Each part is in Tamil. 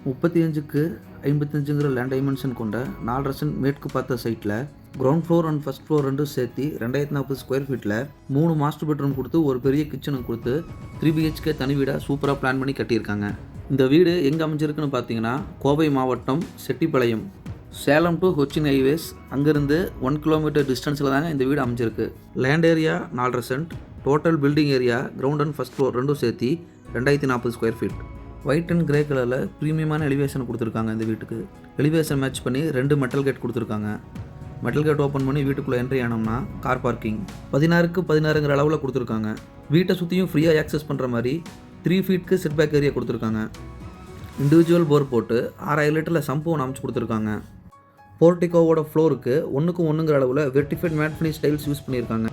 35க்கு 55ங்கிற லேண்ட் டைமென்ஷன் கொண்ட 4 சென்ட் மேற்கு பார்த்த சைட்டில் ground floor and first floor ரெண்டும் சேர்த்து 2040 ஸ்கொயர் ஃபீட்டில் 3 மாஸ்டர் பெட்ரூம் கொடுத்து ஒரு பெரிய கிச்சனும் கொடுத்து 3 BHK தனி வீடாக சூப்பராக பிளான் பண்ணி கட்டியிருக்காங்க. இந்த வீடு எங்கே அமைஞ்சிருக்குன்னு பார்த்தீங்கன்னா கோவை மாவட்டம் செட்டிப்பாளையம், சேலம் டு கொச்சின் ஹைவேஸ் அங்கேருந்து 1 கிலோமீட்டர் டிஸ்டன்ஸில் தாங்க இந்த வீடு அமைஞ்சிருக்கு. Land area 4 cent, total building area ground and first floor ரெண்டும் சேர்த்து 2040 square feet. White and grey கலரில் ப்ரீமியமான எலிவேஷன் கொடுத்துருக்காங்க. இந்த வீட்டுக்கு எலிவேஷன் மேட்ச் பண்ணி 2 மெட்டல் கேட் கொடுத்துருக்காங்க. மெட்டல் கேட் ஓப்பன் பண்ணி வீட்டுக்குள்ளே என்ட்ரி ஆனோம்னா கார் பார்க்கிங் 16க்கு 16ங்கிற அளவில் கொடுத்துருக்காங்க. வீட்டை சுற்றியும் ஃப்ரீயாக ஆக்சஸ் பண்ணுற மாதிரி 3 ஃபீட்க்கு செட்பேக் ஏரியா கொடுத்துருக்காங்க. இண்டிவிஜுவல் போர் போட்டு 6000 லிட்டரில் சம்பு ஒன்று அமைச்சு கொடுத்துருக்காங்க. போர்ட்டிகோவோட ஃப்ளோருக்கு 1க்கு 1ங்கிற அளவில் vitrified matte finish tiles use பண்ணியிருக்காங்க.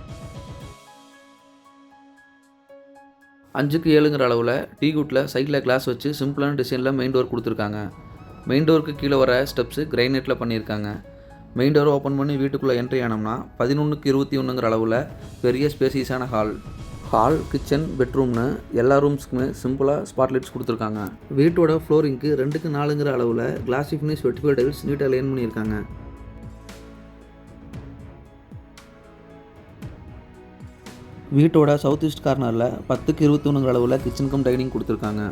5க்கு 7ங்கிற அளவில் டீ குட்டில் சைடில் கிளாஸ் வச்சு சிம்பிளான டிசைனில் மெயின் டோர் கொடுத்துருக்காங்க. மெயின் டோருக்கு கீழே வர ஸ்டெப்ஸு கிரைனேட்டில் பண்ணியிருக்காங்க. மெயின் டோரை ஓப்பன் பண்ணி வீட்டுக்குள்ளே என்ட்ரி ஆனோம்னா 11க்கு 21ங்கிற அளவில் பெரிய ஸ்பேசியஸான ஹால், கிச்சன், பெட்ரூம்னு எல்லா ரூம்ஸ்க்குமே சிம்பிளாக ஸ்பாட்லைட்ஸ் கொடுத்துருக்காங்க. வீட்டோட ஃப்ளோரிங்க்கு 2க்கு 4ங்கிற அளவில் கிளாசி ஃபினிஷ் வெர்டிஃபைட் டைல்ஸ் நீட்டாக லைன் பண்ணியிருக்காங்க. வீட்டோட சவுத் ஈஸ்ட் கார்னரில் 10க்கு 21ங்கிற அளவில் கிச்சன் கம் டைனிங் கொடுத்துருக்காங்க.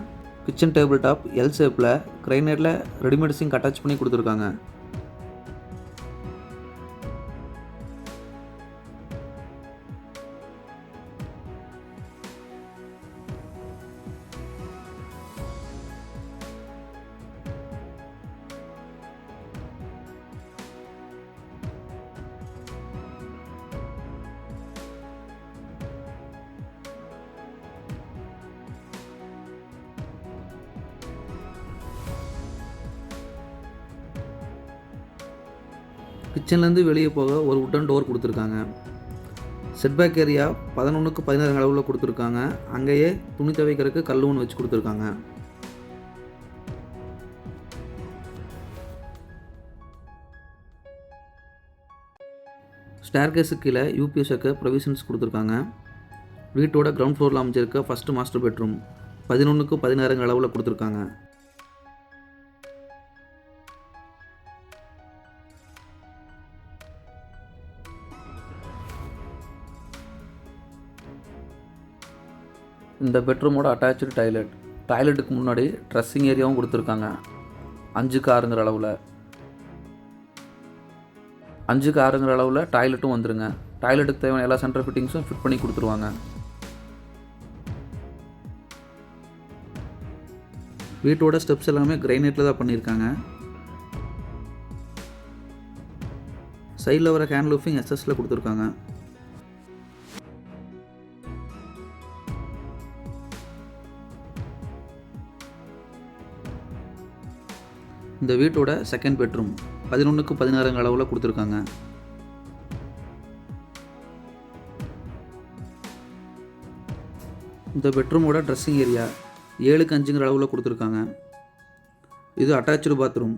கிச்சன் டேபிள் டாப் எல் ஷேப்பில் கிரைனேட்டில் ரெடிமேட் சிங்க் அட்டாச் பண்ணி கொடுத்துருக்காங்க. கிச்சன்லேருந்து வெளியே போக ஒரு உட்டன் டோர் கொடுத்துருக்காங்க. செட்பேக் ஏரியா 11க்கு 16 அளவில் கொடுத்துருக்காங்க. அங்கேயே துணி துவைக்கிறதுக்கு கல் ஒன்று வச்சு கொடுத்துருக்காங்க. ஸ்டேர்கேஸுக்கு கீழே யூபிஎஸ்க்கு ப்ரொவிஷன்ஸ் கொடுத்துருக்காங்க. வீட்டோட கிரவுண்ட் ஃப்ளோரில் அமைஞ்சிருக்க ஃபஸ்ட்டு மாஸ்டர் பெட்ரூம் 11க்கு 16 அளவில் கொடுத்துருக்காங்க. இந்த பெட்ரூமோட அட்டாச்சு டாய்லெட்டுக்கு முன்னாடி ட்ரெஸ்ஸிங் ஏரியாவும் கொடுத்துருக்காங்க. 5க்கு 6ங்கிற அளவில் 5க்கு 6ங்கிற அளவில் டாய்லெட்டும் வந்துருங்க. டாய்லெட்டுக்கு தேவையான எல்லா சென்ட்ரல் ஃபிட்டிங்ஸும் ஃபிட் பண்ணி கொடுத்துருவாங்க. வீட்டோட ஸ்டெப்ஸ் எல்லாமே கிரைனேட்டில் தான் பண்ணியிருக்காங்க. சைடில் வர ஹேண்ட் லூஃபிங் எஸ்எஸ்ல கொடுத்துருக்காங்க. இந்த வீட்டோட செகண்ட் பெட்ரூம் 11க்கு 16 அளவில் கொடுத்துருக்காங்க. இந்த பெட்ரூமோட ட்ரெஸ்ஸிங் ஏரியா 7க்கு 5ங்கிற அளவில் கொடுத்துருக்காங்க. இது அட்டாச்சு பாத்ரூம்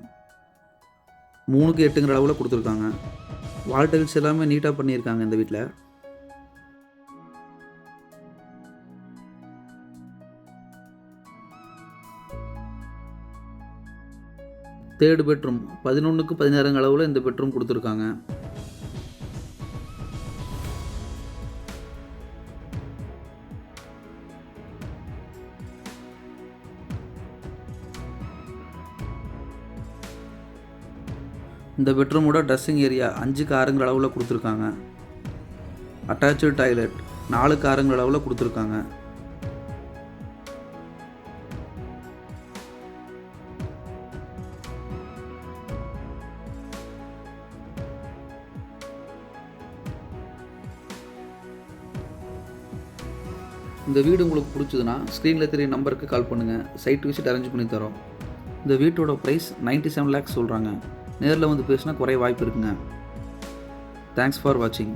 3க்கு 8ங்கிற அளவில் கொடுத்துருக்காங்க. வால் டைல்ஸ் எல்லாமே நீட்டாக பண்ணியிருக்காங்க இந்த வீட்டில். தேர்டு பெட்ரூம் 11க்கு 16 அளவில் இந்த பெட்ரூம் கொடுத்துருக்காங்க. இந்த பெட்ரூமோட ட்ரெஸ்ஸிங் ஏரியா 5க்கு 6ங்கிற அளவில் கொடுத்துருக்காங்க. அட்டாச்சு டாய்லெட் 4க்கு 6ங்கிற அளவில் கொடுத்துருக்காங்க. இந்த வீடு உங்களுக்கு பிடிச்சதுன்னா ஸ்க்ரீனில் தெரிய நம்பருக்கு கால் பண்ணுங்கள். சைட் விசிட் அரேஞ்ச் பண்ணி தரோம். இந்த வீட்டோட ப்ரைஸ் 97 lakhs சொல்கிறாங்க. நேரில் வந்து பேசினா குறைய வாய்ப்பு இருக்குங்க. தேங்க்ஸ் ஃபார் வாட்சிங்.